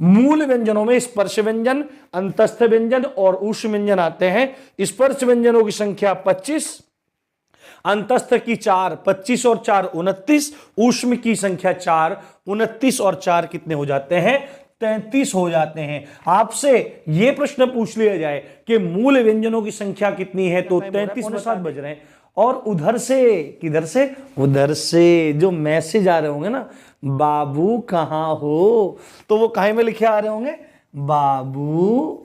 मूल व्यंजनों में स्पर्श व्यंजन, अंतस्थ व्यंजन और ऊष्म व्यंजन आते हैं। स्पर्श व्यंजनों की संख्या 25, अंतस्थ की 4, 25 और 4 29, ऊष्म की संख्या 4, 29 और 4 कितने हो जाते हैं? 33 हो जाते हैं। आपसे यह प्रश्न पूछ लिया जाए कि मूल व्यंजनों की संख्या कितनी है, तो 33:07 बज रहे हैं। और उधर से, किधर से? उधर से जो मैसेज आ रहे होंगे ना, बाबू कहां हो, तो वो काहे में लिखे आ रहे होंगे? बाबू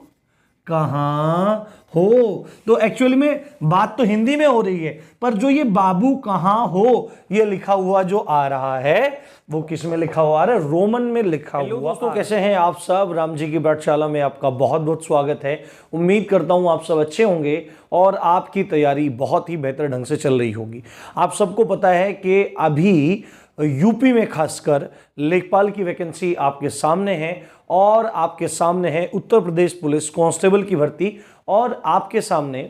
कहां हो। तो एक्चुअली में बात तो हिंदी में हो रही है, पर जो ये बाबू कहां हो ये लिखा हुआ जो आ रहा है वो किस में लिखा हुआ आ रहा है? रोमन में लिखा हुआ। दोस्तों कैसे हैं आप सब? राम जी की पाठशाला में आपका बहुत बहुत स्वागत है। उम्मीद करता हूं आप सब अच्छे होंगे और आपकी तैयारी बहुत ही बेहतर ढंग से चल रही होगी। आप सबको पता है कि अभी यूपी में खासकर लेखपाल की वैकेंसी आपके सामने है और आपके सामने है उत्तर प्रदेश पुलिस कांस्टेबल की भर्ती, और आपके सामने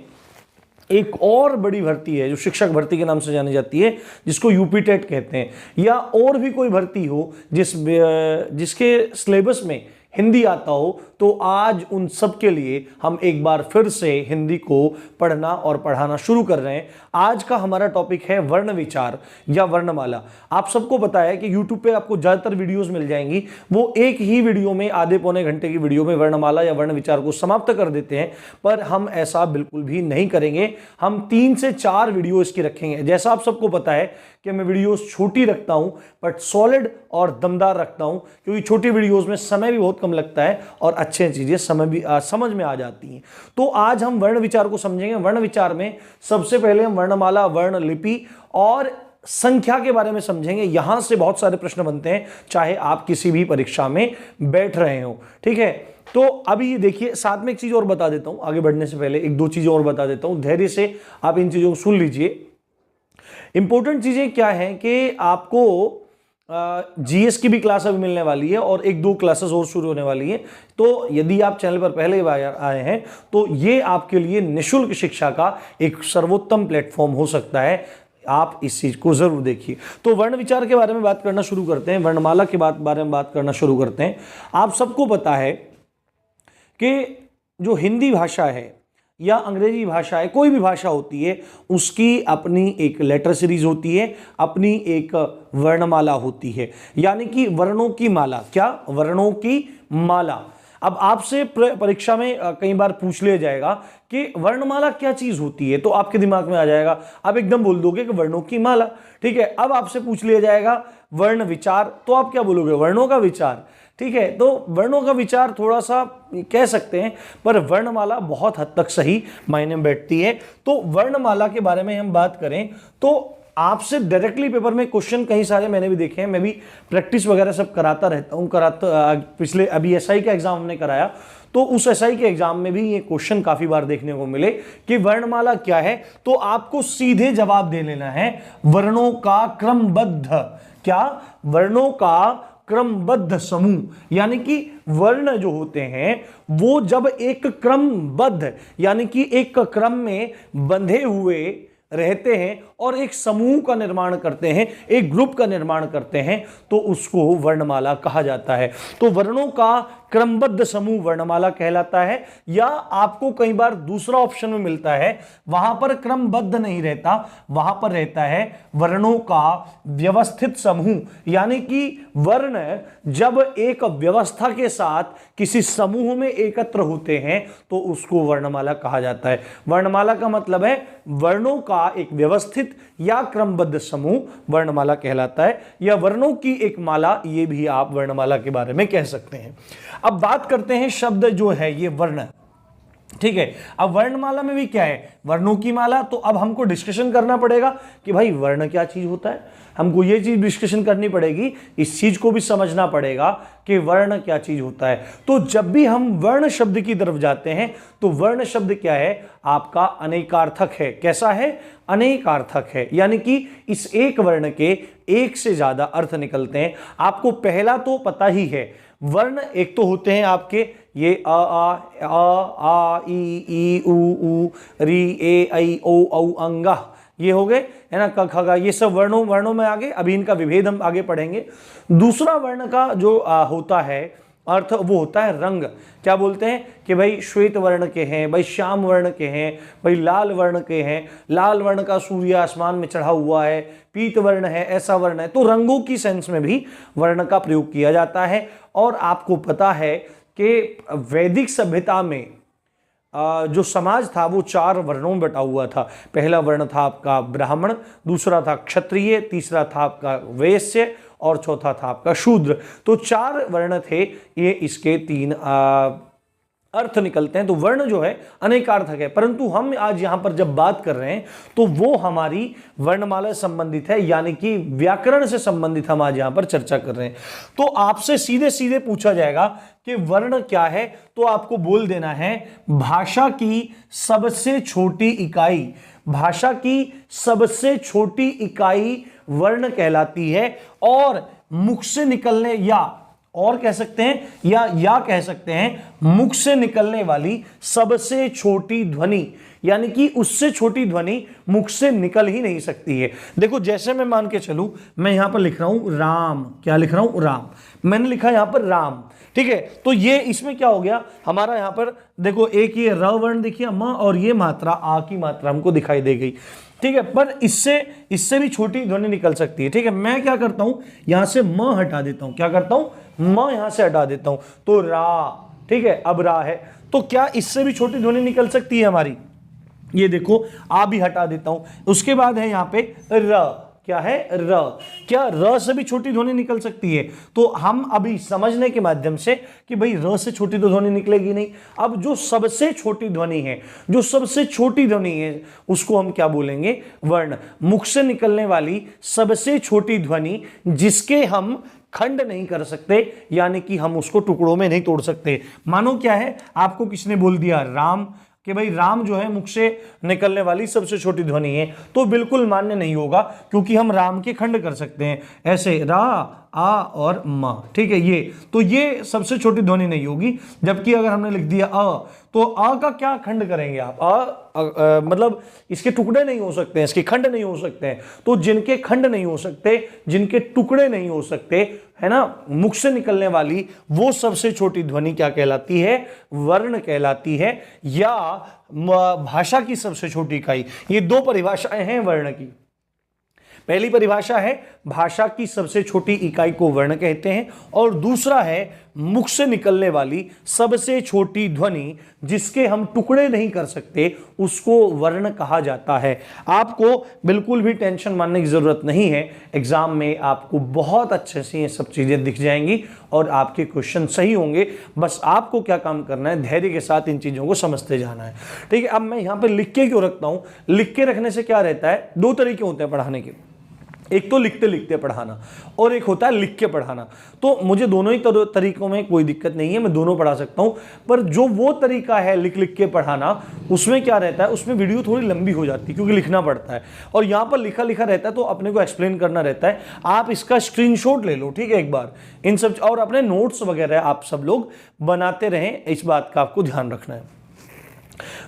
एक और बड़ी भर्ती है जो शिक्षक भर्ती के नाम से जानी जाती है, जिसको यूपी टेट कहते हैं, या और भी कोई भर्ती हो जिसके सिलेबस में हिंदी आता हो, तो आज उन सब के लिए हम एक बार फिर से हिंदी को पढ़ना और पढ़ाना शुरू कर रहे हैं। आज का हमारा टॉपिक है वर्ण विचार या वर्णमाला। आप सबको पता है कि YouTube पे आपको ज्यादातर वीडियोस मिल जाएंगी, वो एक ही वीडियो में, आधे पौने घंटे की वीडियो में वर्णमाला या वर्ण विचार को समाप्त कर देते हैं, पर हम ऐसा बिल्कुल भी नहीं करेंगे। हम 3 से 4 वीडियो इसकी रखेंगे। जैसा आप सबको पता है कि मैं वीडियोस छोटी रखता हूं बट सॉलिड और दमदार रखता हूं, क्योंकि छोटी वीडियोस में समय भी बहुत कम लगता है और अच्छी चीजें समझ में आ जाती हैं। तो आज हम वर्ण विचार को समझेंगे। वर्ण विचार में सबसे पहले हम वर्णमाला, वर्ण लिपि और संख्या के बारे में समझेंगे। यहां से बहुत सारे प्रश्न बनते हैं, चाहे आप किसी भी परीक्षा में बैठ रहे हो, ठीक है। तो अभी देखिए, साथ में एक चीज और बता देता हूं, आगे बढ़ने से पहले एक दो चीजें और बता देता हूं, धैर्य से आप इन चीजों को सुन लीजिए। इंपॉर्टेंट चीजें क्या है कि आपको जीएस की भी क्लास अभी मिलने वाली है और 1-2 क्लासेस और शुरू होने वाली है। तो यदि आप चैनल पर पहले बार आए हैं तो ये आपके लिए निःशुल्क शिक्षा का एक सर्वोत्तम प्लेटफॉर्म हो सकता है। आप इस चीज को जरूर देखिए। तो वर्ण विचार के बारे में बात करना शुरू करते हैं, वर्णमाला के बारे में बात करना शुरू करते हैं। आप सबको पता है कि जो हिंदी भाषा है या अंग्रेजी भाषा है, कोई भी भाषा होती है, उसकी अपनी एक लेटर सीरीज होती है, अपनी एक वर्णमाला होती है, यानी कि वर्णों की माला। क्या? वर्णों की माला। अब आपसे परीक्षा में कई बार पूछ लिया जाएगा कि वर्णमाला क्या चीज होती है, तो आपके दिमाग में आ जाएगा, आप एकदम बोल दोगे कि वर्णों की माला, ठीक है। अब आपसे पूछ लिया जाएगा वर्ण विचार, तो आप क्या बोलोगे? वर्णों का विचार, ठीक है। तो वर्णों का विचार थोड़ा सा कह सकते हैं, पर वर्णमाला बहुत हद तक सही मायने में बैठती है। तो वर्णमाला के बारे में हम बात करें तो आपसे डायरेक्टली पेपर में क्वेश्चन कई सारे मैंने भी देखे हैं, मैं भी प्रैक्टिस वगैरह सब कराता रहता हूं, पिछले अभी एसआई का एग्जाम हमने कराया, तो उस एसआई के एग्जाम में भी ये क्वेश्चन काफी बार देखने को मिले कि वर्णमाला क्या है। तो आपको सीधे जवाब दे लेना है वर्णों का क्रमबद्ध, क्या? वर्णों का क्रमबद्ध समूह, यानी कि वर्ण जो होते हैं वो जब एक क्रमबद्ध यानी कि एक क्रम में बंधे हुए रहते हैं और एक समूह का निर्माण करते हैं, एक ग्रुप का निर्माण करते हैं, तो उसको वर्णमाला कहा जाता है। तो वर्णों का क्रमबद्ध समूह वर्णमाला कहलाता है। या आपको कई बार दूसरा ऑप्शन में मिलता है, वहां पर क्रमबद्ध नहीं रहता, वहां पर रहता है वर्णों का व्यवस्थित समूह, यानी कि वर्ण जब एक व्यवस्था के साथ किसी समूह में एकत्र होते हैं तो उसको वर्णमाला कहा जाता है। वर्णमाला का मतलब है वर्णों का एक व्यवस्थित या क्रमबद्ध समूह वर्णमाला कहलाता है, या वर्णों की एक माला, ये भी आप वर्णमाला के बारे में कह सकते हैं। अब बात करते हैं शब्द जो है ये वर्ण, ठीक है। अब वर्णमाला में भी क्या है? वर्णों की माला। तो अब हमको डिस्कशन करना पड़ेगा कि भाई वर्ण क्या चीज होता है, हमको ये चीज डिस्कशन करनी पड़ेगी, इस चीज को भी समझना पड़ेगा कि वर्ण क्या चीज होता है। तो जब भी हम वर्ण शब्द की तरफ जाते हैं तो वर्ण शब्द क्या है? आपका अनेकार्थक है। कैसा है? अनेकार्थक है, यानी कि इस एक वर्ण के एक से ज्यादा अर्थ निकलते हैं। आपको पहला तो पता ही है, वर्ण एक तो होते हैं आपके ये आ ई उ ऊ री ए ऐ ओ औ अंगा, ये हो गए, है ना, क ख ग, ये सब वर्णों में आगे, अभी इनका विभेद हम आगे पढ़ेंगे। दूसरा वर्ण का जो होता है अर्थ वो होता है रंग। क्या बोलते हैं कि भाई श्वेत वर्ण के हैं, भाई श्याम वर्ण के हैं, भाई लाल वर्ण के हैं, लाल वर्ण का सूर्य आसमान में चढ़ा हुआ है, पीत वर्ण है, ऐसा वर्ण है। तो रंगों की सेंस में भी वर्ण का प्रयोग किया जाता है। और आपको पता है कि वैदिक सभ्यता में जो समाज था वो 4 वर्णों में बटा हुआ था। पहला वर्ण था आपका ब्राह्मण, दूसरा था क्षत्रिय, तीसरा था आपका वैश्य और चौथा था आपका शूद्र। तो 4 वर्ण थे, ये इसके 3 अर्थ निकलते हैं। तो वर्ण जो है अनेकार्थक है, परंतु हम आज यहां पर जब बात कर रहे हैं तो वो हमारी वर्णमाला से संबंधित है, यानी कि व्याकरण से संबंधित हम आज यहां पर चर्चा कर रहे हैं। तो आपसे सीधे सीधे पूछा जाएगा कि वर्ण क्या है, तो आपको बोल देना है भाषा की सबसे छोटी इकाई। भाषा की सबसे छोटी इकाई वर्ण कहलाती है। और मुख से निकलने और कह सकते हैं या कह सकते हैं मुख से निकलने वाली सबसे छोटी ध्वनि, यानी कि उससे छोटी ध्वनि मुख से निकल ही नहीं सकती है। देखो जैसे मैं मान के चलूं, मैं यहां पर लिख रहा हूं राम। क्या लिख रहा हूं? राम। मैंने लिखा यहां पर राम, ठीक है। तो ये इसमें क्या हो गया हमारा, यहां पर देखो एक ये र वर्ण दिखिए म, और ये मात्रा आ की मात्रा हमको दिखाई दे गई, ठीक है। पर इससे भी छोटी ध्वनि निकल सकती है, ठीक है। मैं क्या करता हूं, यहां से म हटा देता हूं। क्या करता हूं? म यहां से हटा देता हूं, तो रा, ठीक है। अब रा है, तो क्या इससे भी छोटी ध्वनि निकल सकती है हमारी? ये देखो आ भी हटा देता हूं। उसके बाद है यहां पे र। क्या है? र। क्या र से भी छोटी ध्वनि निकल सकती है? तो हम अभी समझने के माध्यम से कि भाई र से छोटी तो ध्वनि निकलेगी नहीं। अब जो सबसे छोटी ध्वनि है, जो सबसे छोटी ध्वनि है, उसको हम क्या बोलेंगे? वर्ण। मुख से निकलने वाली सबसे छोटी ध्वनि जिसके हम खंड नहीं कर सकते, यानी कि हम उसको टुकड़ों में नहीं तोड़ सकते। मानो क्या है, आपको किसने बोल दिया राम, कि भाई राम जो है मुख से निकलने वाली सबसे छोटी ध्वनि है, तो बिल्कुल मान्य नहीं होगा, क्योंकि हम राम के खंड कर सकते हैं ऐसे रा, आ और म, ठीक है। ये सबसे छोटी ध्वनि नहीं होगी। जबकि अगर हमने लिख दिया अ, तो अ का क्या खंड करेंगे आप? मतलब इसके टुकड़े नहीं हो सकते हैं, इसके खंड नहीं हो सकते हैं। तो जिनके खंड नहीं हो सकते, जिनके टुकड़े नहीं हो सकते, है ना, मुख से निकलने वाली वो सबसे छोटी ध्वनि क्या कहलाती है? वर्ण कहलाती है, या भाषा की सबसे छोटी इकाई। ये 2 परिभाषाएं हैं वर्ण की। पहली परिभाषा है भाषा की सबसे छोटी इकाई को वर्ण कहते हैं, और दूसरा है मुख से निकलने वाली सबसे छोटी ध्वनि जिसके हम टुकड़े नहीं कर सकते, उसको वर्ण कहा जाता है। आपको बिल्कुल भी टेंशन मानने की जरूरत नहीं है। एग्जाम में आपको बहुत अच्छे से ये सब चीजें दिख जाएंगी और आपके क्वेश्चन सही होंगे। बस आपको क्या काम करना है, धैर्य के साथ इन चीजों को समझते जाना है, ठीक है। अब मैं यहां पर लिख के क्यों रखता हूं? लिख के रखने से क्या रहता है, 2 तरीके होते हैं पढ़ाने के। एक तो लिखते लिखते पढ़ाना, और एक होता है लिख के पढ़ाना। तो मुझे दोनों ही तरीकों में कोई दिक्कत नहीं है, मैं दोनों पढ़ा सकता हूं। पर जो वो तरीका है लिख लिख के पढ़ाना, उसमें क्या रहता है, उसमें वीडियो थोड़ी लंबी हो जाती है, क्योंकि लिखना पड़ता है, और यहां पर लिखा लिखा रहता है, तो अपने को एक्सप्लेन करना रहता है। आप इसका स्क्रीनशॉट ले लो, ठीक है, एक बार इन सब, और अपने नोट्स वगैरह आप सब लोग बनाते रहें। इस बात का आपको ध्यान रखना है।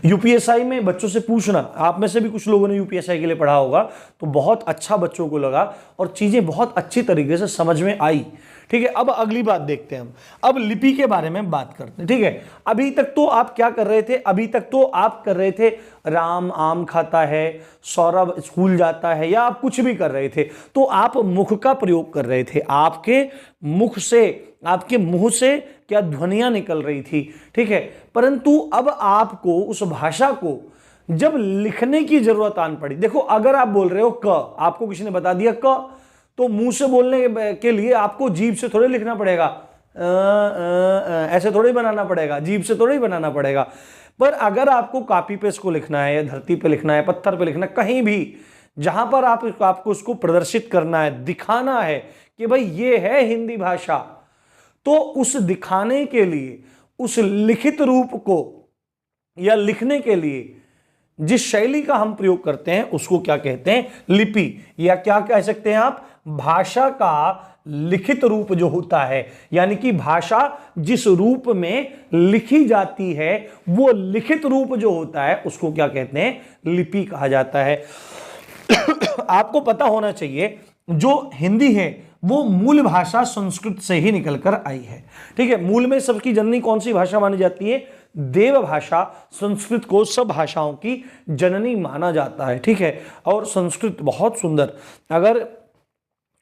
यूपीएसआई में बच्चों से पूछना, आप में से भी कुछ लोगों ने यूपीएसआई के लिए पढ़ा होगा, तो बहुत अच्छा बच्चों को लगा और चीजें बहुत अच्छी तरीके से समझ में आई, ठीक है। अब अगली बात देखते हैं हम। अब लिपि के बारे में बात करते हैं, ठीक है। अभी तक तो आप क्या कर रहे थे? अभी तक तो आप कर रहे थे राम आम खाता है, सौरभ स्कूल जाता है, या आप कुछ भी कर रहे थे, तो आप मुख का प्रयोग कर रहे थे। आपके मुख से, आपके मुंह से क्या ध्वनियां निकल रही थी, ठीक है। परंतु अब आपको उस भाषा को जब लिखने की जरूरत आन पड़ी, देखो अगर आप बोल रहे हो क, आपको किसी ने बता दिया क, तो मुंह से बोलने के लिए आपको जीभ से थोड़े लिखना पड़ेगा, ऐसे थोड़े बनाना पड़ेगा, जीभ से थोड़े बनाना पड़ेगा। पर अगर आपको कॉपी पे इसको लिखना है, या धरती पे लिखना है, पत्थर पे लिखना है, कहीं भी जहां पर आपको उसको प्रदर्शित करना है, दिखाना है कि भाई ये है हिंदी भाषा, तो उस दिखाने के लिए, उस लिखित रूप को या लिखने के लिए जिस शैली का हम प्रयोग करते हैं, उसको क्या कहते हैं? लिपि। या क्या कह सकते हैं आप? भाषा का लिखित रूप जो होता है, यानी कि भाषा जिस रूप में लिखी जाती है, वो लिखित रूप जो होता है, उसको क्या कहते हैं? लिपि कहा जाता है। आपको पता होना चाहिए, जो हिंदी है वो मूल भाषा संस्कृत से ही निकलकर आई है। ठीक है, मूल में सबकी जननी कौन सी भाषा मानी जाती है? देव भाषा। संस्कृत को सब भाषाओं की जननी माना जाता है। ठीक है, और संस्कृत बहुत सुंदर, अगर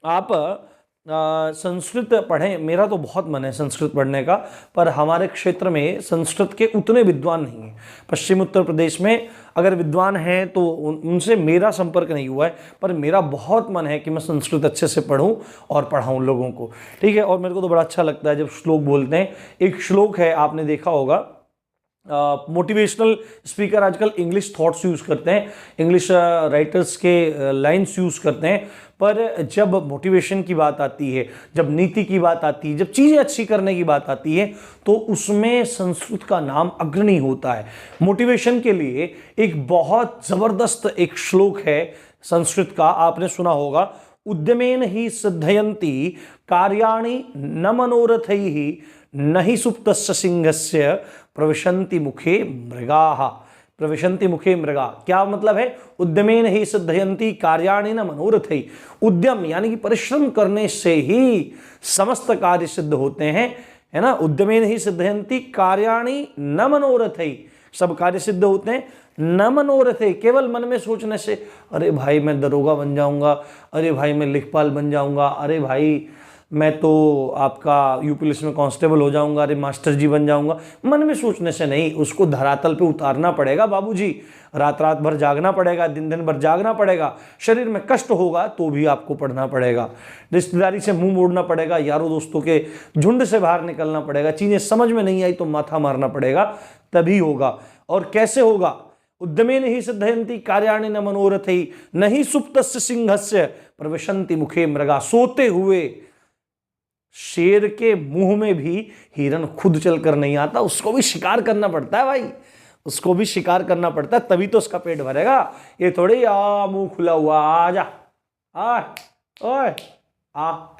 आप संस्कृत पढ़ें, मेरा तो बहुत मन है संस्कृत पढ़ने का, पर हमारे क्षेत्र में संस्कृत के उतने विद्वान नहीं हैं। पश्चिम उत्तर प्रदेश में अगर विद्वान हैं तो उनसे मेरा संपर्क नहीं हुआ है, पर मेरा बहुत मन है कि मैं संस्कृत अच्छे से पढूं और पढ़ाऊं लोगों को। ठीक है, और मेरे को तो बड़ा अच्छा लगता है जब श्लोक बोलते हैं। एक श्लोक है, आपने देखा होगा, मोटिवेशनल स्पीकर आजकल इंग्लिश थॉट्स यूज करते हैं, इंग्लिश राइटर्स के लाइन्स यूज करते हैं, पर जब मोटिवेशन की बात आती है, जब नीति की बात आती है, जब चीज़ें अच्छी करने की बात आती है, तो उसमें संस्कृत का नाम अग्रणी होता है। मोटिवेशन के लिए एक बहुत ज़बरदस्त एक श्लोक है संस्कृत का, आपने सुना होगा, उद्यमेन ही सिद्धयन्ति कार्याणि न मनोरथैः न हि सुप्तस्य सिंहस्य प्रविशन्ति मुखे मृगाः। प्रविशन्ति मुखे मृगा, क्या मतलब है? उद्यमेन ही सिद्धयन्ति कार्याणि न मनोरथैः। उद्यम यानी कि परिश्रम करने से ही समस्त कार्य सिद्ध होते हैं, है ना। उद्यमेन ही सिद्धयन्ति कार्याणि न मनोरथैः, सब कार्य सिद्ध होते हैं। न मनोरथे, केवल मन में सोचने से, अरे भाई मैं दरोगा बन जाऊंगा, अरे भाई मैं लेखपाल बन जाऊंगा, अरे भाई मैं तो आपका यूपी पुलिस में कांस्टेबल हो जाऊंगा, अरे मास्टर जी बन जाऊंगा, मन में सोचने से नहीं, उसको धरातल पे उतारना पड़ेगा बाबूजी। रात रात भर जागना पड़ेगा, दिन दिन भर जागना पड़ेगा, शरीर में कष्ट होगा तो भी आपको पढ़ना पड़ेगा, रिश्तेदारी से मुंह मोड़ना पड़ेगा, यारों दोस्तों के झुंड से बाहर निकलना पड़ेगा, चीजें समझ में नहीं आई तो माथा मारना पड़ेगा, तभी होगा। और कैसे होगा? उद्यमेन ही सिद्धयन्ति कार्याणि न मनोरथैः न हि सुप्तस्य सिंहस्य प्रविशन्ति मुखे मृगा। सोते हुए शेर के मुंह में भी हिरन खुद चलकर नहीं आता, उसको भी शिकार करना पड़ता है भाई, उसको भी शिकार करना पड़ता है, तभी तो उसका पेट भरेगा। ये थोड़ी मुंह खुला हुआ आजा ओए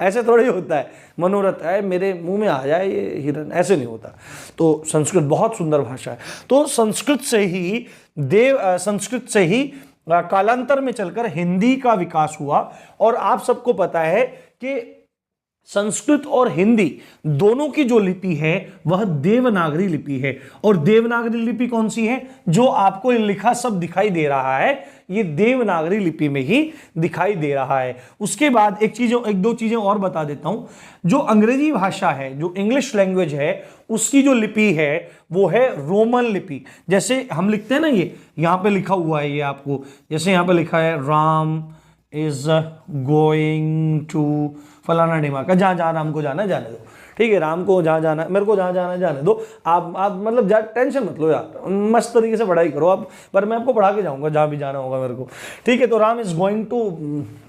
ऐसे थोड़ी होता है। मनोरथ है मेरे मुंह में आ जाए ये हिरन, ऐसे नहीं होता। तो संस्कृत बहुत सुंदर भाषा है। तो संस्कृत से ही कालांतर में चलकर हिंदी का विकास हुआ। और आप सबको पता है कि संस्कृत और हिंदी दोनों की जो लिपि है वह देवनागरी लिपि है। और देवनागरी लिपि कौन सी है? जो आपको लिखा सब दिखाई दे रहा है, ये देवनागरी लिपि में ही दिखाई दे रहा है। उसके बाद एक दो चीजें और बता देता हूं। जो अंग्रेजी भाषा है, जो इंग्लिश लैंग्वेज है, उसकी जो लिपि है वो है रोमन लिपि। जैसे हम लिखते हैं ना, ये यहां पे लिखा हुआ है, ये आपको जैसे यहां पे लिखा है, राम इज गोइंग टू फलाना ढिमा का, जहां जहां राम को जाना है जाने दो। ठीक है, राम को जहां जाना है, मेरे को जहां जाना है जाने दो। आप मतलब टेंशन मत लो यार, मस्त तरीके से पढ़ाई करो आप, पर मैं आपको पढ़ा के जाऊंगा जहां भी जाना होगा मेरे को। ठीक है, तो Ram is going to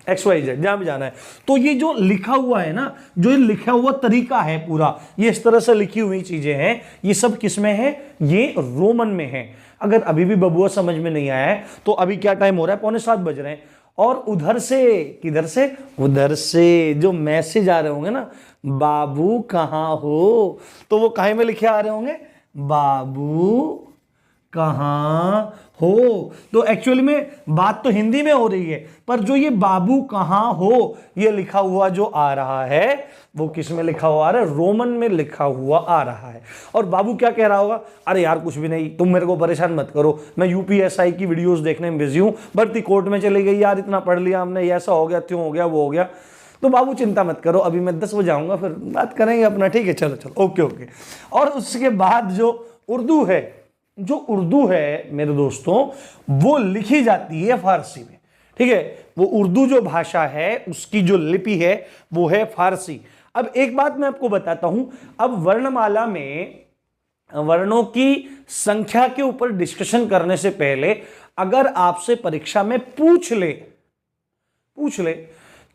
XYZ, जहां भी जाना है। तो ये जो लिखा हुआ है ना, जो ये लिखा हुआ तरीका है पूरा, ये इस तरह से लिखी हुई चीजें हैं, ये सब किस में है? ये रोमन में है। अगर अभी भी बबुआ समझ में नहीं आया है तो अभी क्या टाइम हो रहा है? 6:45 बज रहे हैं। और उधर से, किधर से? उधर से जो मैसेज आ रहे होंगे ना, बाबू कहाँ हो, तो वो काहे में लिखे आ रहे होंगे? बाबू कहाँ हो। तो एक्चुअली में बात तो हिंदी में हो रही है, पर जो ये बाबू कहाँ हो ये लिखा हुआ जो आ रहा है वो किस में लिखा हुआ आ रहा है? रोमन में लिखा हुआ आ रहा है। और बाबू क्या कह रहा होगा? अरे यार कुछ भी नहीं, तुम मेरे को परेशान मत करो, मैं UPSI की वीडियोस देखने में बिजी हूं, भर्ती कोर्ट में चली गई यार, इतना पढ़ लिया हमने, ऐसा हो गया, त्यों हो गया, वो हो गया। तो बाबू चिंता मत करो, अभी मैं 10 बजे आऊंगा, फिर बात करेंगे अपना। ठीक है, चलो चलो, ओके। और उसके बाद जो उर्दू है मेरे दोस्तों, वो लिखी जाती है फारसी में। ठीक है, वो उर्दू जो भाषा है उसकी जो लिपि है वो है फारसी। अब एक बात मैं आपको बताता हूं, अब वर्णमाला में वर्णों की संख्या के ऊपर डिस्कशन करने से पहले अगर आपसे परीक्षा में पूछ ले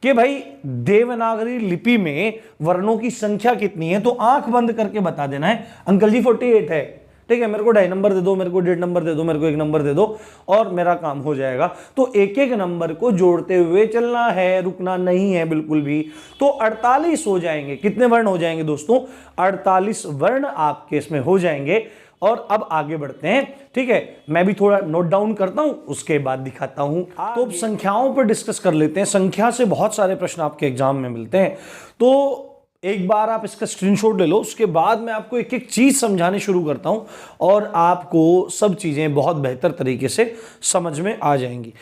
कि भाई देवनागरी लिपि में वर्णों की संख्या कितनी है, तो आंख बंद करके बता देना है, अंकल जी 48 है। ठीक है, मेरे को 2.5 नंबर दे दो, मेरे को 1.5 नंबर दे दो, मेरे को 1 नंबर दे दो, और मेरा काम हो जाएगा। तो एक एक नंबर को जोड़ते हुए चलना है, रुकना नहीं है बिल्कुल भी। तो 48 हो जाएंगे। कितने वर्ण हो जाएंगे दोस्तों? 48 वर्ण आपके इसमें हो जाएंगे। और अब आगे बढ़ते हैं, ठीक है। मैं भी थोड़ा नोट डाउन करता हूं, उसके बाद दिखाता हूं। तो अब संख्याओं पर डिस्कस कर लेते हैं। संख्या से बहुत सारे प्रश्न आपके एग्जाम में मिलते हैं, तो एक बार आप इसका स्क्रीनशॉट ले लो, उसके बाद मैं आपको एक एक चीज समझाने शुरू करता हूं और आपको सब चीजें बहुत बेहतर तरीके से समझ में आ जाएंगी।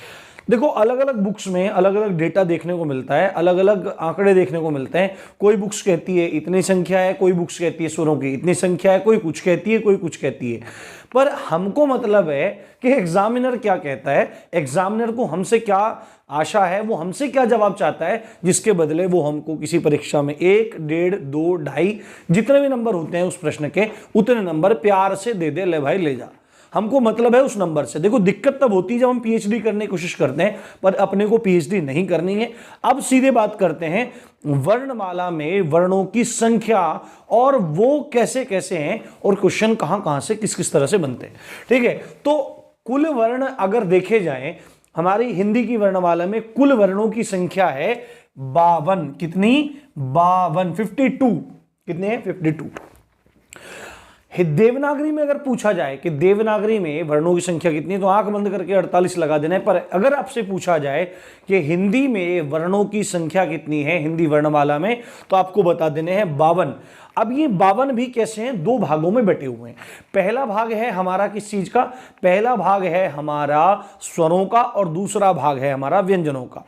देखो, अलग अलग बुक्स में अलग अलग डेटा देखने को मिलता है, अलग अलग आंकड़े देखने को मिलते हैं। कोई बुक्स कहती है इतनी संख्या है, कोई बुक्स कहती है स्वरों की इतनी संख्या है, कोई कुछ कहती है, कोई कुछ कहती है। पर हमको मतलब है कि एग्जामिनर क्या कहता है, एग्जामिनर को हमसे क्या आशा है, वो हमसे क्या जवाब चाहता है, जिसके बदले वो हमको किसी परीक्षा में 1, 1.5, 2, 2.5 जितने भी नंबर होते हैं उस प्रश्न के, उतने नंबर प्यार से दे दे, ले भाई ले जा। हमको मतलब है उस नंबर से। देखो, दिक्कत तब होती है जब हम पीएचडी करने की कोशिश करते हैं, पर अपने को पीएचडी नहीं करनी है। अब सीधे बात करते हैं वर्णमाला में वर्णों की संख्या और वो कैसे कैसे हैं और क्वेश्चन कहां कहां से किस किस तरह से बनते हैं, ठीक है। तो कुल वर्ण अगर देखे जाएं, हमारी हिंदी की वर्णमाला में कुल वर्णों की संख्या है 52। कितनी? 52, 52। कितने हैं? 52। देवनागरी में अगर पूछा जाए कि देवनागरी में वर्णों की संख्या कितनी है, तो आंख बंद करके 48 लगा देना है। पर अगर आपसे पूछा जाए कि हिंदी में वर्णों की संख्या कितनी है हिंदी वर्णमाला में, तो आपको बता देने हैं 52। अब ये 52 भी कैसे हैं? दो भागों में बटे हुए हैं। पहला भाग है हमारा किस चीज का? पहला भाग है हमारा स्वरों का और दूसरा भाग है हमारा व्यंजनों का।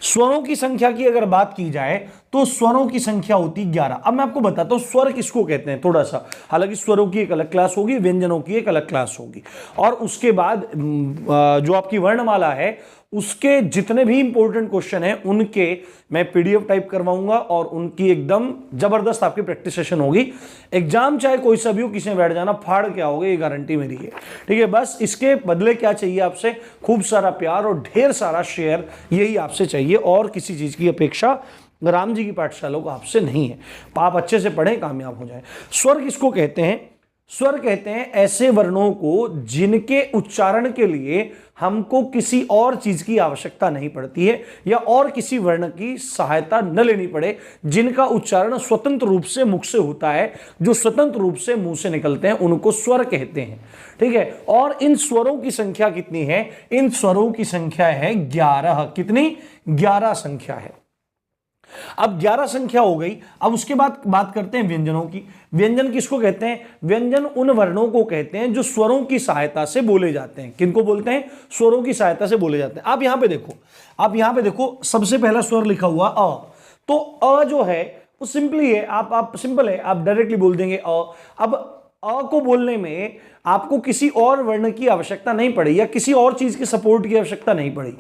स्वरों की संख्या की अगर बात की जाए तो स्वरों की संख्या होती 11। अब मैं आपको बताता हूं स्वर किसको कहते हैं थोड़ा सा। हालांकि स्वरों की एक अलग क्लास होगी, व्यंजनों की एक अलग क्लास होगी, और उसके बाद जो आपकी वर्णमाला है उसके जितने भी इंपॉर्टेंट क्वेश्चन हैं उनके मैं पीडीएफ टाइप करवाऊंगा और उनकी एकदम जबरदस्त आपकी प्रैक्टिस सेशन होगी। एग्जाम चाहे कोई सा भी हो, किसी में बैठ जाना, फाड़ के आओगे, ये गारंटी मेरी है, ठीक है। बस इसके बदले क्या चाहिए आपसे? खूब सारा प्यार और ढेर सारा शेयर, यही आपसे चाहिए, और किसी चीज की अपेक्षा राम जी की पाठशाला को आपसे नहीं है। आप अच्छे से पढ़ें, कामयाब हो जाए। स्वर किसको कहते हैं? स्वर कहते हैं ऐसे वर्णों को जिनके उच्चारण के लिए हमको किसी और चीज की आवश्यकता नहीं पड़ती है या और किसी वर्ण की सहायता न लेनी पड़े, जिनका उच्चारण स्वतंत्र रूप से मुख से होता है, जो स्वतंत्र रूप से मुंह से निकलते हैं, उनको स्वर कहते हैं, ठीक है। और इन स्वरों की संख्या कितनी है? इन स्वरों की संख्या है 11। कितनी? 11 संख्या है। अब 11 संख्या हो गई। अब उसके बाद बात करते हैं व्यंजनों की। व्यंजन किसको कहते हैं? व्यंजन उन वर्णों को कहते हैं जो स्वरों की सहायता से बोले जाते हैं। किनको बोलते हैं? स्वरों की सहायता से बोले जाते हैं। आप यहां पे देखो, सबसे पहला स्वर लिखा हुआ अ। तो अ जो है वो सिंपली है, आप सिंपल है, आप डायरेक्टली बोल देंगे अ। अब अ को बोलने में आपको किसी और वर्ण की आवश्यकता नहीं पड़ी या किसी और चीज के सपोर्ट की आवश्यकता नहीं पड़ी,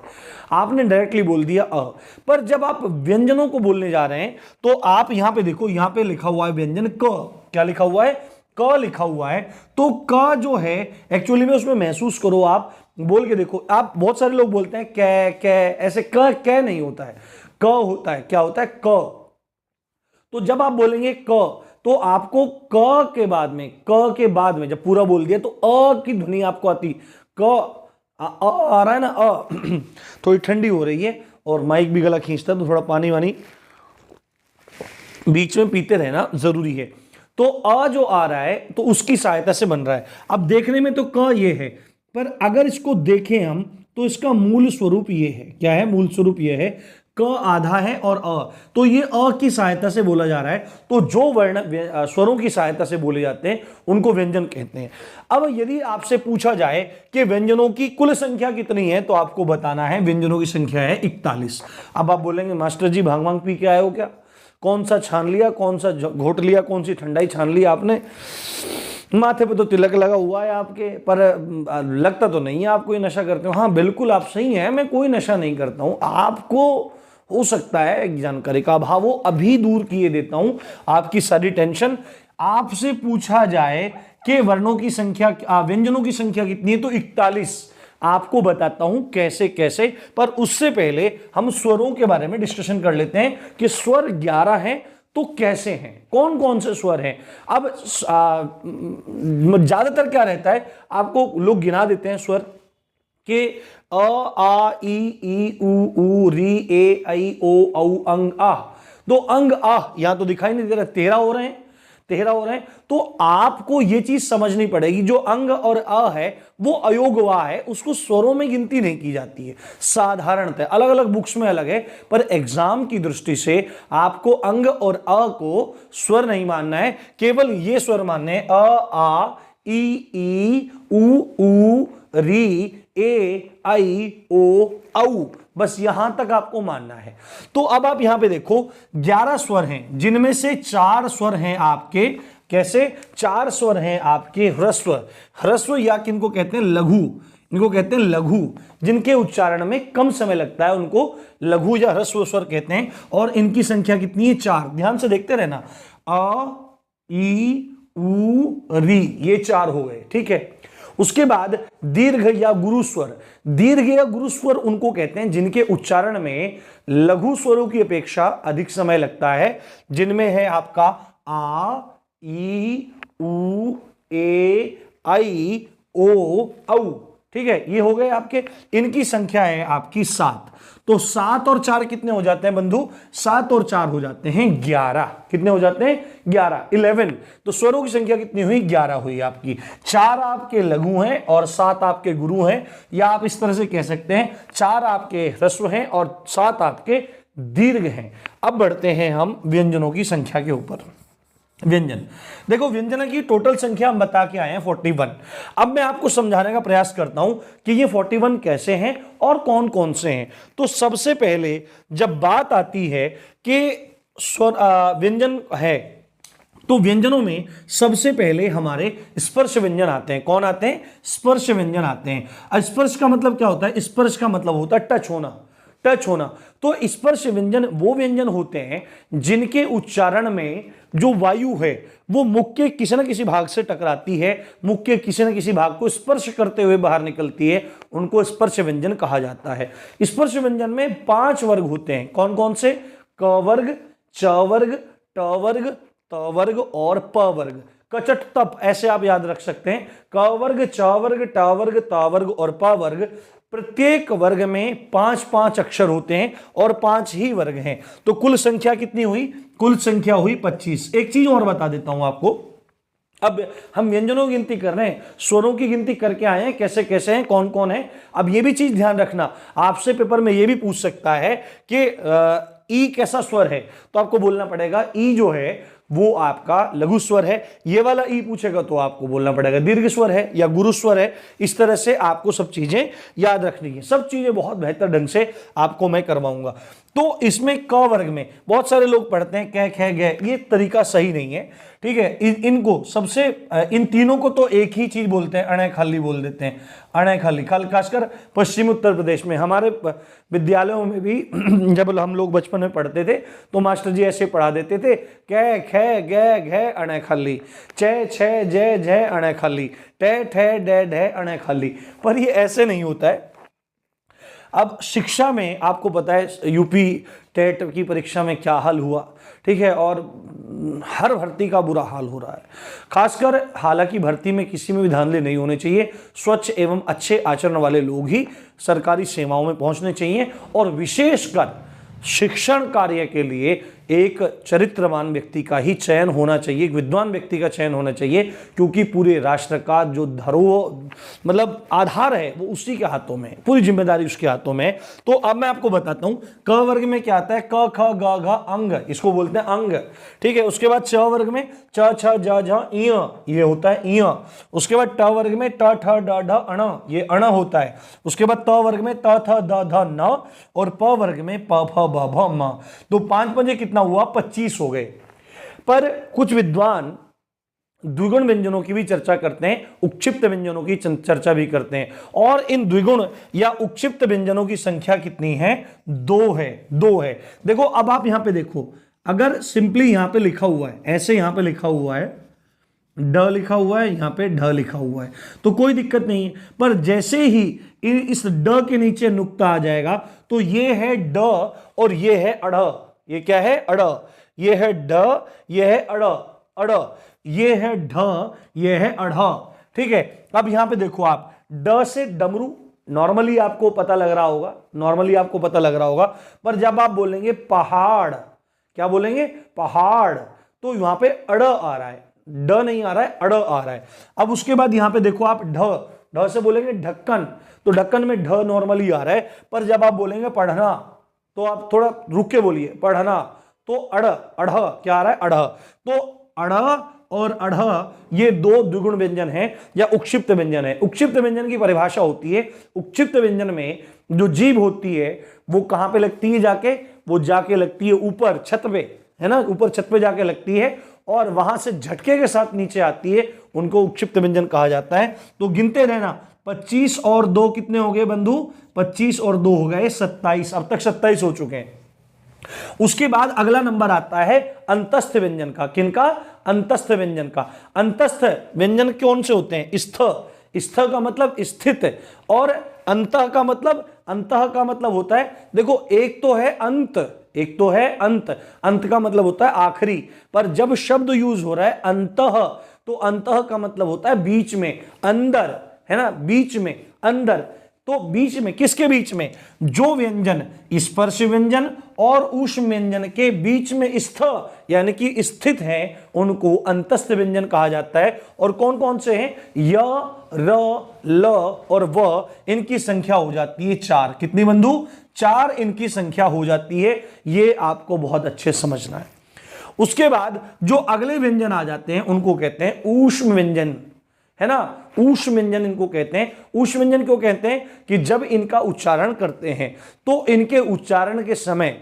आपने डायरेक्टली बोल दिया अ। पर जब आप व्यंजनों को बोलने जा रहे हैं तो आप यहां पे देखो, यहां पे लिखा हुआ है व्यंजन क। क्या लिखा हुआ है? क लिखा हुआ है। तो क जो है एक्चुअली में उसमें महसूस करो, आप बोल के देखो। आप बहुत सारे लोग बोलते हैं कै कै, ऐसे क नहीं होता है, क होता है। क्या होता है? क। तो जब आप बोलेंगे क, तो आपको क के बाद में जब पूरा बोल दिया तो अ की ध्वनि आपको आती। क आ रहा है ना अ। थोड़ी ठंडी हो रही है और माइक भी गला खींचता है, तो थोड़ा पानी वानी बीच में पीते रहना जरूरी है। तो अ जो आ रहा है तो उसकी सहायता से बन रहा है। अब देखने में तो क ये है, पर अगर इसको देखें हम तो इसका मूल स्वरूप ये है। क्या है? मूल स्वरूप ये है, क आधा है और अ, तो ये अ की सहायता से बोला जा रहा है। तो जो वर्ण स्वरों की सहायता से बोले जाते हैं उनको व्यंजन कहते हैं। अब यदि आपसे पूछा जाए कि व्यंजनों की कुल संख्या कितनी है, तो आपको बताना है व्यंजनों की संख्या है 41। अब आप बोलेंगे मास्टर जी भांग भांग पी के आए हो क्या? कौन सा छान लिया, कौन सा घोट लिया, कौन सी ठंडाई छान लिया आपने? माथे पे तो तिलक लगा हुआ है आपके, पर लगता तो नहीं है आप कोई नशा करते हो। हाँ बिल्कुल आप सही हैं, मैं कोई नशा नहीं करता हूं। आपको हो सकता है जानकारी का अभाव हो, अभी दूर किए देता हूं आपकी सारी टेंशन। आपसे पूछा जाए कि वर्णों की संख्या, व्यंजनों की संख्या कितनी है, तो 41 आपको बताता हूं कैसे कैसे। पर उससे पहले हम स्वरों के बारे में डिस्कशन कर लेते हैं कि स्वर 11 हैं तो कैसे हैं, कौन कौन से स्वर हैं। अब ज्यादातर क्या रहता है, आपको लोग गिना देते हैं स्वर के अ आ ई उ री ए ऐ ओ औ अंग आ। तो अंग आ यहां तो दिखाई नहीं दे रहा, 13 हो रहे हैं। 13 हो रहे हैं। तो आपको यह चीज समझनी पड़ेगी, जो अंग और अ है वो अयोगवा है, उसको स्वरों में गिनती नहीं की जाती है साधारणतः, अलग अलग बुक्स में अलग है, पर एग्जाम की दृष्टि से आपको अंग और अ को स्वर नहीं मानना है, केवल ये स्वर मानने हैं, अ आ ई उ री ए आई ओ औ, बस यहां तक आपको मानना है। तो अब आप यहां पे देखो 11 स्वर हैं, जिनमें से 4 स्वर हैं आपके, कैसे 4 स्वर हैं आपके ह्रस्व, ह्रस्व या किनको कहते हैं लघु, इनको कहते हैं लघु, जिनके उच्चारण में कम समय लगता है उनको लघु या ह्रस्व स्वर कहते हैं। और इनकी संख्या कितनी है? 4। ध्यान से देखते रहना, अ ई उ री, ये 4 हो गए, ठीक है। उसके बाद दीर्घ या गुरु स्वर, दीर्घ या गुरु स्वर उनको कहते हैं जिनके उच्चारण में लघु स्वरों की अपेक्षा अधिक समय लगता है, जिनमें है आपका आ ई उ ए आई ओ औ, ठीक है, ये हो गए आपके। इनकी संख्या है आपकी 7। तो 7 और 4 कितने हो जाते हैं बंधु? 7 और 4 हो जाते हैं 11। कितने हो जाते हैं? 11, 11। तो स्वरों की संख्या कितनी हुई? 11 हुई आपकी। 4 आपके लघु हैं और 7 आपके गुरु हैं, या आप इस तरह से कह सकते हैं 4 आपके ह्रस्व हैं और 7 आपके दीर्घ हैं। अब बढ़ते हैं हम व्यंजनों की संख्या के ऊपर। व्यंजन देखो, व्यंजन की टोटल संख्या हम बता के आए हैं 41। अब मैं आपको समझाने का प्रयास करता हूं कि ये 41 कैसे हैं और कौन कौन से हैं। तो सबसे पहले जब बात आती है कि व्यंजन है, तो व्यंजनों में सबसे पहले हमारे स्पर्श व्यंजन आते हैं। कौन आते हैं? स्पर्श व्यंजन आते हैं। स्पर्श का मतलब क्या होता है? स्पर्श का मतलब होता है टच होना, टच होना। तो स्पर्श व्यंजन वो व्यंजन होते हैं जिनके उच्चारण में जो वायु है वो मुख के किसी न किसी भाग से टकराती है, मुख के किसी न किसी भाग को स्पर्श करते हुए बाहर निकलती है, उनको स्पर्श व्यंजन कहा जाता है। स्पर्श व्यंजन में 5 वर्ग होते हैं। कौन कौन से? क वर्ग, च वर्ग, ट वर्ग, त वर्ग और प वर्ग। कचट तप ऐसे आप याद रख सकते हैं। क वर्ग, च वर्ग, ट वर्ग, त वर्ग और प वर्ग। प्रत्येक वर्ग में 5-5 अक्षर होते हैं और 5 ही वर्ग हैं। तो कुल संख्या कितनी हुई? कुल संख्या हुई 25। एक चीज और बता देता हूं आपको, अब हम व्यंजनों की गिनती कर रहे हैं, स्वरों की गिनती करके आए हैं, कैसे कैसे हैं, कौन कौन है। अब ये भी चीज ध्यान रखना, आपसे पेपर में ये भी पूछ सकता है कि ई कैसा स्वर है, तो आपको बोलना पड़ेगा ई जो है वो आपका लघु स्वर है। ये वाला ई पूछेगा तो आपको बोलना पड़ेगा दीर्घ स्वर है या गुरु स्वर है। इस तरह से आपको सब चीजें याद रखनी है। सब चीजें बहुत बेहतर ढंग से आपको मैं करवाऊंगा। तो इसमें क वर्ग में बहुत सारे लोग पढ़ते हैं कै खे गे, ये तरीका सही नहीं है, ठीक है। इनको सबसे इन तीनों को तो एक ही चीज बोलते हैं, अणे खाली बोल देते हैं, अणे खाली। खासकर पश्चिमी उत्तर प्रदेश में हमारे विद्यालयों में भी जब हम लोग बचपन में पढ़ते थे तो मास्टर जी ऐसे पढ़ा देते थे, कै खे गे घे अणे खाली, चे छे जय जय अणे खाली, टे ठे डे ढे अणे खाली। पर ये ऐसे नहीं होता है। अब शिक्षा में आपको पता है यूपी टेट की परीक्षा में क्या हाल हुआ, ठीक है, और हर भर्ती का बुरा हाल हो रहा है। खासकर हालांकि भर्ती में किसी में भी धांधली नहीं होने चाहिए, स्वच्छ एवं अच्छे आचरण वाले लोग ही सरकारी सेवाओं में पहुंचने चाहिए। और विशेषकर शिक्षण कार्य के लिए एक चरित्रवान व्यक्ति का ही चयन होना चाहिए, एक विद्वान व्यक्ति का चयन होना चाहिए, क्योंकि पूरे राष्ट्र का जो धरोहर मतलब आधार है वो उसी के हाथों में, पूरी जिम्मेदारी उसके हाथों में है। तो अब मैं आपको बताता हूं क वर्ग में क्या आता है, क ख ग घ अंग, इसको बोलते हैं अंग, ठीक है। उसके बाद च वर्ग में च छ ज झ इ, ये होता है इ। उसके बाद ट वर्ग में ट ठ ड ढ अण, ये अण होता है। उसके बाद त वर्ग में त थ द ध न, और प वर्ग में प फ ब भ म। तो 5 पंजे कितना हुआ? 25 हो गए। पर कुछ विद्वान द्विगुण व्यंजनों की भी चर्चा करते हैं, उक्षिप्त व्यंजनों की चर्चा भी करते हैं। और इन द्विगुण या उक्षिप्त व्यंजनों की संख्या कितनी है? 2 है, 2 है। देखो अब आप यहां पे देखो, अगर सिंपली यहां पे लिखा हुआ है, ऐसे यहां पे लिखा हुआ है ड लिखा हुआ है, यहां पे ढ लिखा हुआ है, तो कोई दिक्कत नहीं है। पर जैसे ही इस ड के नीचे नुक्ता आ जाएगा तो ये है ड और ये है अड़। ये क्या है? अड़। ये है ड, ये है अड़, अड़। ये है ढ, ये है अढ़, ठीक है। अब यहां पे देखो आप, ड से डमरू नॉर्मली आपको पता लग रहा होगा, नॉर्मली आपको पता लग रहा होगा, पर जब आप बोलेंगे पहाड़, क्या बोलेंगे? पहाड़, तो यहां पे अड़ आ रहा है, ड नहीं आ रहा है, अड़ आ रहा है। अब उसके बाद यहां पे देखो आप ढ से बोलेंगे ढक्कन, तो ढक्कन में ढ नॉर्मली आ रहा है, पर जब आप बोलेंगे पढ़ना तो आप थोड़ा रुक के बोलिए, पढ़ना, तो अड़ क्या आ रहा है, अढ़। तो अढ़ और अढ़ ये दो द्विगुण व्यंजन हैं या उक्षिप्त व्यंजन है। उक्षिप्त व्यंजन की परिभाषा होती है, उक्षिप्त व्यंजन में जो जीभ होती है वो कहां पे लगती है, वो जाके लगती है ऊपर छत पे, है ना, ऊपर छत पे जाके लगती है और वहां से झटके के साथ नीचे आती है, उनको उक्षिप्त व्यंजन कहा जाता है। तो गिनते रहना, 25 और 2 कितने हो गए बंधु, 25 और 2 हो गए 27, अब तक 27 हो चुके हैं। उसके बाद अगला नंबर आता है अंतस्थ व्यंजन का। किनका, अंतस्थ व्यंजन का। अंतस्थ व्यंजन कौन से होते हैं, स्थ, स्थ का मतलब स्थित, और अंतः का मतलब होता है, देखो एक तो है अंत, एक तो है अंत, अंत का मतलब होता है आखिरी, पर जब शब्द यूज हो रहा है अंतः, तो अंतः का मतलब होता है बीच में, अंदर, है ना, बीच में, अंदर। तो बीच में, किसके बीच में, जो व्यंजन स्पर्श व्यंजन और ऊष्म व्यंजन के बीच में स्थ यानी कि स्थित है, उनको अंतस्थ व्यंजन कहा जाता है। और कौन कौन से हैं, य, र, ल और व, इनकी संख्या हो जाती है 4। कितनी बंधु, 4 इनकी संख्या हो जाती है। ये आपको बहुत अच्छे समझना है। उसके बाद जो अगले व्यंजन आ जाते हैं उनको कहते हैं ऊष्म व्यंजन, है ना, ऊष्म व्यंजन इनको कहते हैं। ऊष्म व्यंजन क्यों कहते हैं, कि जब इनका उच्चारण करते हैं तो इनके उच्चारण के समय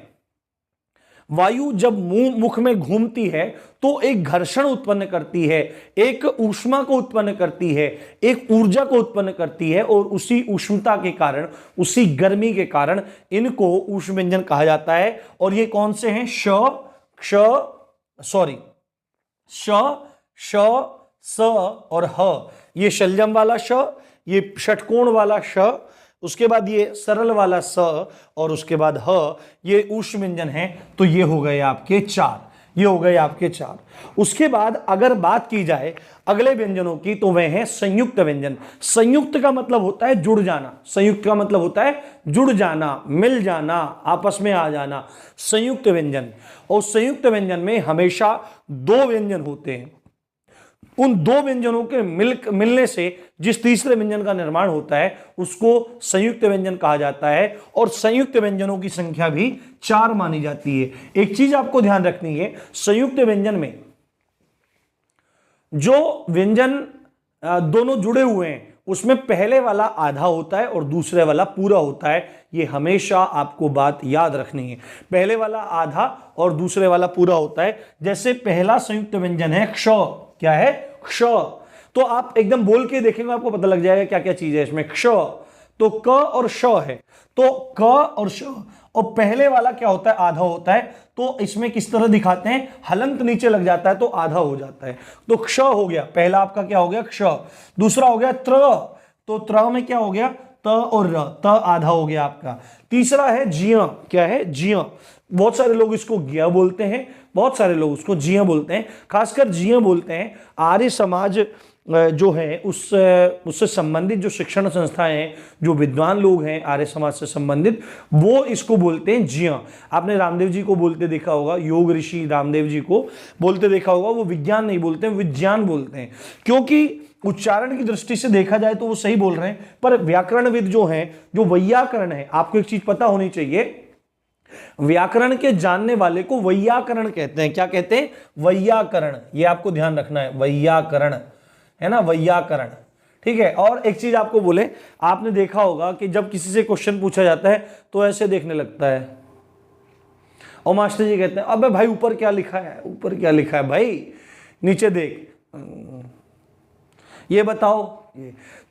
वायु जब मुख में घूमती है तो एक घर्षण उत्पन्न करती है, एक ऊष्मा को उत्पन्न करती है, एक ऊर्जा को उत्पन्न करती है, और उसी उष्णता के कारण, उसी गर्मी के कारण इनको ऊष्म व्यंजन कहा जाता है। और ये कौन से हैं, श, क्ष, सॉरी, श, श, स और ह, ये शलजम वाला श, ये षटकोण वाला श, उसके बाद ये सरल वाला स, और उसके बाद ह, ये ऊष्म व्यंजन है। तो ये हो गए आपके 4, ये हो गए आपके 4। उसके बाद अगर बात की जाए अगले व्यंजनों की, तो वह है संयुक्त व्यंजन। संयुक्त का मतलब होता है जुड़ जाना, संयुक्त का मतलब होता है जुड़ जाना, मिल जाना, आपस में आ जाना, संयुक्त व्यंजन। और संयुक्त व्यंजन में हमेशा 2 व्यंजन होते हैं। उन 2 व्यंजनों के मिलने से जिस तीसरे व्यंजन का निर्माण होता है उसको संयुक्त व्यंजन कहा जाता है। और संयुक्त व्यंजनों की संख्या भी 4 मानी जाती है। एक चीज आपको ध्यान रखनी है, संयुक्त व्यंजन में जो व्यंजन दोनों जुड़े हुए हैं उसमें पहले वाला आधा होता है और दूसरे वाला पूरा होता है। ये हमेशा आपको बात याद रखनी है, पहले वाला आधा और दूसरे वाला पूरा होता है। जैसे पहला संयुक्त व्यंजन है क्ष, क्या है, क्ष। तो आप एकदम बोल के देखेंगे, आपको पता लग जाएगा क्या क्या चीज है इसमें। क्ष तो क और श है, तो क और श, और पहले वाला क्या होता है, आधा होता है। तो इसमें किस तरह दिखाते हैं, हलंत नीचे लग जाता है तो आधा हो जाता है। तो क्ष हो गया, पहला आपका क्या हो गया, क्ष। दूसरा हो गया त्र, तो त्र में क्या हो गया, त और र, त आधा हो गया आपका। तीसरा है जिया, क्या है, जिया। बहुत सारे लोग इसको ज्ञ बोलते हैं, बहुत सारे लोग उसको जिया बोलते हैं, खासकर जिया बोलते हैं। आर्य समाज जो है उससे संबंधित जो शिक्षण संस्थाएं हैं, जो विद्वान लोग हैं आर्य समाज से संबंधित, वो इसको बोलते हैं जिया। आपने रामदेव जी को बोलते देखा होगा, योग ऋषि रामदेव जी को बोलते देखा होगा। वो विज्ञान नहीं बोलते हैं, विज्ञान बोलते हैं, क्योंकि उच्चारण की दृष्टि से देखा जाए तो वो सही बोल रहे हैं। पर व्याकरणविद जो हैं, जो वैयाकरण है, आपको एक चीज पता होनी चाहिए, व्याकरण के जानने वाले को वैयाकरण कहते हैं। क्या कहते हैं, वैयाकरण। ये आपको ध्यान रखना है, वैयाकरण, है ना, वैयाकरण, ठीक है। और एक चीज आपको बोले, आपने देखा होगा कि जब किसी से क्वेश्चन पूछा जाता है तो ऐसे देखने लगता है, और मास्टर जी कहते हैं अबे भाई ऊपर क्या लिखा है, ऊपर क्या लिखा है भाई, नीचे देख, ये बताओ।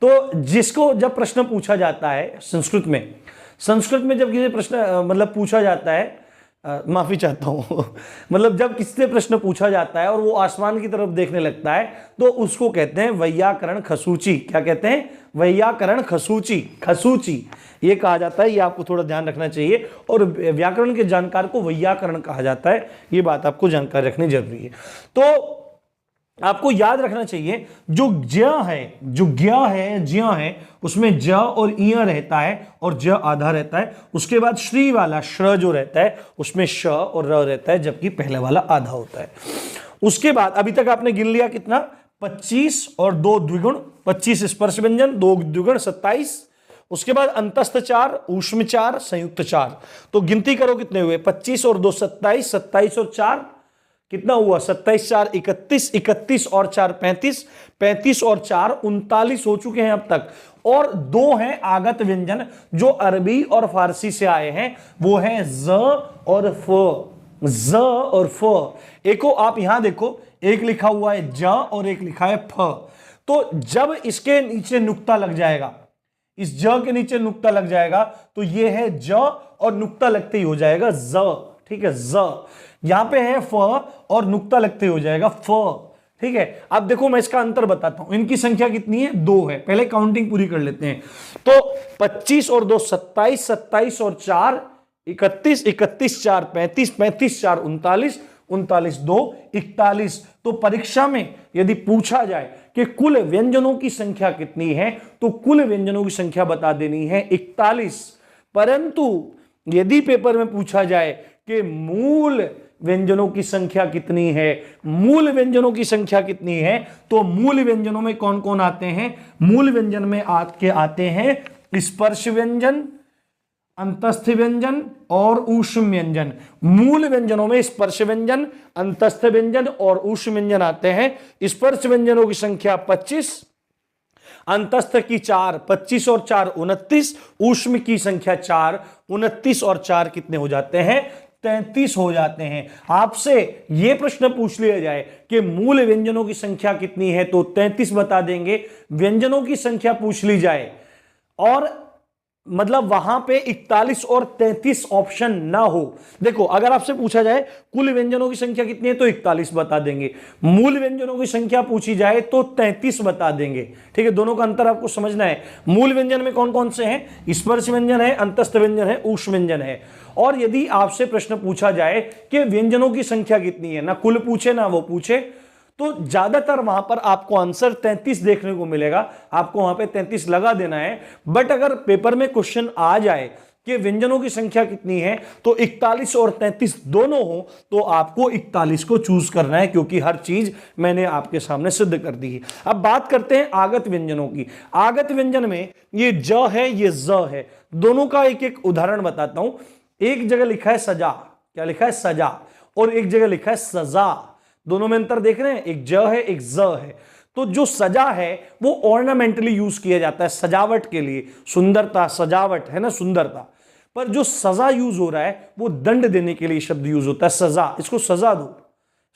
तो जिसको जब प्रश्न पूछा जाता है संस्कृत में जब किसी प्रश्न मतलब पूछा जाता है, माफी चाहता हूं मतलब जब किसी से प्रश्न पूछा जाता है और वो आसमान की तरफ देखने लगता है तो उसको कहते हैं वैयाकरण खसूची। क्या कहते हैं, वैयाकरण खसूची, खसूची ये कहा जाता है। ये आपको थोड़ा ध्यान रखना चाहिए। और व्याकरण के जानकार को वैयाकरण कहा जाता है, ये बात आपको जानकारी रखनी जरूरी है। तो आपको याद रखना चाहिए, जो ज्य है, जो ज्ञ है, ज्य है, उसमें ज और इय रहता है और ज आधा रहता है। उसके बाद श्री वाला श्र जो रहता है उसमें श और र रहता है, जबकि पहले वाला आधा होता है। उसके बाद अभी तक आपने गिन लिया कितना, 25 और 2 द्विगुण, 25 स्पर्श व्यंजन, 2 द्विगुण 27। उसके बाद अंतस्थ 4, ऊष्म 4, संयुक्त 4। तो गिनती करो कितने हुए, 25 और 2 27, 27 और 4 कितना हुआ, 27 4 31, 31 और 4 35, 35 और 4 39 हो चुके हैं अब तक। और 2 हैं आगत व्यंजन जो अरबी और फारसी से आए हैं, वो है ज और फ, ज और फ। एको आप यहां देखो, एक लिखा हुआ है ज और एक लिखा है फ। तो जब इसके नीचे नुक्ता लग जाएगा, इस ज के नीचे नुक्ता लग जाएगा तो ये है ज और नुक्ता लगते ही हो जाएगा ज, ठीक है, ज। यहां पे है फ और नुक्ता लगते ही हो जाएगा फ, ठीक है। अब देखो मैं इसका अंतर बताता हूं, इनकी संख्या कितनी है, 2 है। पहले काउंटिंग पूरी कर लेते हैं। तो 25 और 2 27, 27 और 4 31, 31 4 35, 35 4 39, 39 2 41। तो परीक्षा में यदि पूछा जाए कि कुल व्यंजनों की संख्या कितनी है, तो कुल व्यंजनों की संख्या बता देनी है 41। परंतु यदि पेपर में पूछा जाए कि मूल व्यंजनों की संख्या कितनी है, मूल व्यंजनों की संख्या कितनी है, तो मूल व्यंजनों में कौन कौन आते हैं, मूल व्यंजन में आते हैं स्पर्श व्यंजन, अंतस्थ व्यंजन और ऊष्म व्यंजन। मूल व्यंजनों में स्पर्श व्यंजन, अंतस्थ व्यंजन और ऊष्म व्यंजन आते हैं। स्पर्श व्यंजनों की संख्या 25, अंतस्थ की 4, 25 और 4 29, ऊष्म की संख्या 4, 29 और 4 कितने हो जाते हैं, 33 हो जाते हैं। आपसे यह प्रश्न पूछ लिया जाए कि मूल व्यंजनों की संख्या कितनी है, तो 33 बता देंगे। व्यंजनों की संख्या पूछ ली जाए और मतलब वहां पे 41 और 33 ऑप्शन ना हो। देखो अगर आपसे पूछा जाए कुल व्यंजनों की संख्या कितनी है, तो 41 बता देंगे। मूल व्यंजनों की संख्या पूछी जाए तो 33 बता देंगे, ठीक है। दोनों का अंतर आपको समझना है। मूल व्यंजन में कौन कौन से हैं, स्पर्श व्यंजन है, अंतस्थ व्यंजन है, ऊष्म व्यंजन है। और यदि आपसे प्रश्न पूछा जाए कि व्यंजनों की संख्या कितनी है, ना कुल पूछे ना वो पूछे, तो ज्यादातर वहां पर आपको आंसर 33 देखने को मिलेगा। आपको वहां पे 33 लगा देना है। बट अगर पेपर में क्वेश्चन आ जाए कि व्यंजनों की संख्या कितनी है, तो 41 और 33 दोनों हो, तो आपको 41 को चूज करना है, क्योंकि हर चीज मैंने आपके सामने सिद्ध कर दी है। अब बात करते हैं आगत व्यंजनों की। आगत व्यंजन में ये ज है, ये ज है। दोनों का एक एक उदाहरण बताता हूं। एक जगह लिखा है सजा, क्या लिखा है, सजा, और एक जगह लिखा है सजा। दोनों में अंतर देख रहे हैं, एक ज है एक ज है। तो जो सजा है वो ऑर्नामेंटली यूज किया जाता है, सजावट के लिए, सुंदरता, सजावट है ना, सुंदरता। पर जो सजा यूज हो रहा है वो दंड देने के लिए शब्द यूज होता है, सजा। इसको सजा दो,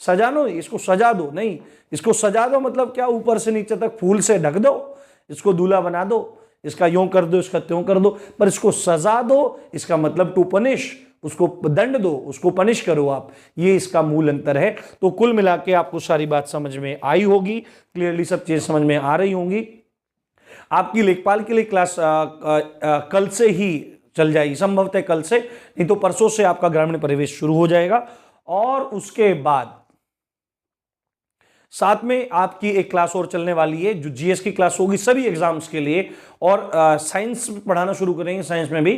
सजा नो, इसको सजा दो नहीं, इसको सजा दो मतलब क्या, ऊपर से नीचे तक फूल से ढक दो, इसको दूल्हा बना दो, इसका यूं कर दो, इसका त्यों कर दो। पर इसको सजा दो, इसका मतलब टू पनिश, उसको दंड दो, उसको पनिश करो आप। ये इसका मूल अंतर है। तो कुल मिला के आपको सारी बात समझ में आई होगी, क्लियरली सब चीजें समझ में आ रही होंगी। आपकी लेखपाल के लिए क्लास कल से ही चल जाएगी, संभवतः कल से, नहीं तो परसों से आपका ग्रामीण परिवेश शुरू हो जाएगा। और उसके बाद साथ में आपकी एक क्लास और चलने वाली है जो जीएस की क्लास होगी सभी एग्जाम्स के लिए। और साइंस पढ़ाना शुरू करेंगे, साइंस में भी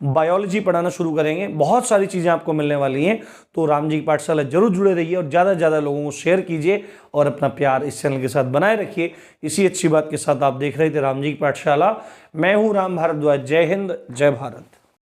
बायोलॉजी पढ़ाना शुरू करेंगे। बहुत सारी चीजें आपको मिलने वाली हैं। तो राम जी की पाठशाला जरूर जुड़े रहिए और ज़्यादा से ज़्यादा लोगों को शेयर कीजिए और अपना प्यार इस चैनल के साथ बनाए रखिए। इसी अच्छी बात के साथ आप देख रहे थे राम जी की पाठशाला। मैं हूँ राम भारद्वाज। जय हिंद, जय भारत।